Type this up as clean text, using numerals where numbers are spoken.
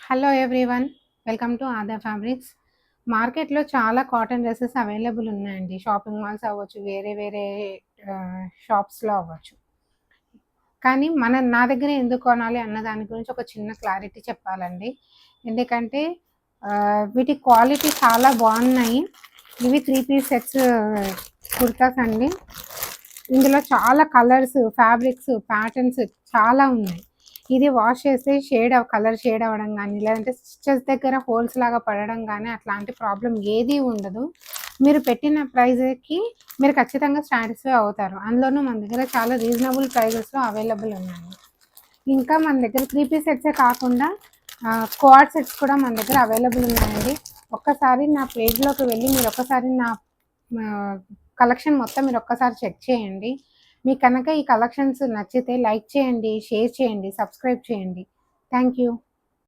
Hello everyone. Welcome to ఆదా fabrics. మార్కెట్‌లో చాలా కాటన్ డ్రెసెస్ అవైలబుల్ ఉన్నాయండి. షాపింగ్ మాల్స్ అవ్వచ్చు, వేరే వేరే షాప్స్‌లో అవ్వచ్చు. కానీ నా దగ్గర ఎందుకు కొనాలి అన్న దాని గురించి ఒక చిన్న క్లారిటీ చెప్పాలండి. ఎందుకంటే వీటి క్వాలిటీ చాలా బాగున్నాయి. ఇవి 3 పీస్ సెట్స్ కుర్తాస్ అండి. ఇందులో చాలా కలర్స్, ఫ్యాబ్రిక్స్, ప్యాటర్న్స్ చాలా ఉన్నాయి. ఇది వాష్ చేస్తే కలర్ షేడ్ అవ్వడం కానీ, లేదంటే స్టిచెస్ దగ్గర హోల్స్ లాగా పడడం కానీ అట్లాంటి ప్రాబ్లం ఏదీ ఉండదు. మీరు పెట్టిన ప్రైజ్కి మీరు ఖచ్చితంగా సాటిస్ఫై అవుతారు. అందులోనూ మన దగ్గర చాలా రీజనబుల్ ప్రైజెస్లో అవైలబుల్ ఉన్నాయి. ఇంకా మన దగ్గర 3 పీస్ సెట్సే కాకుండా క్వాడ్ సెట్స్ కూడా మన దగ్గర అవైలబుల్ ఉన్నాయండి. ఒక్కసారి నా పేజ్లోకి వెళ్ళి మీరు ఒక్కసారి నా కలెక్షన్ మొత్తం మీరు ఒక్కసారి చెక్ చేయండి. మీకు కనుక ఈ కలెక్షన్స్ నచ్చితే లైక్ చేయండి, షేర్ చేయండి, సబ్స్క్రైబ్ చేయండి. Thank you.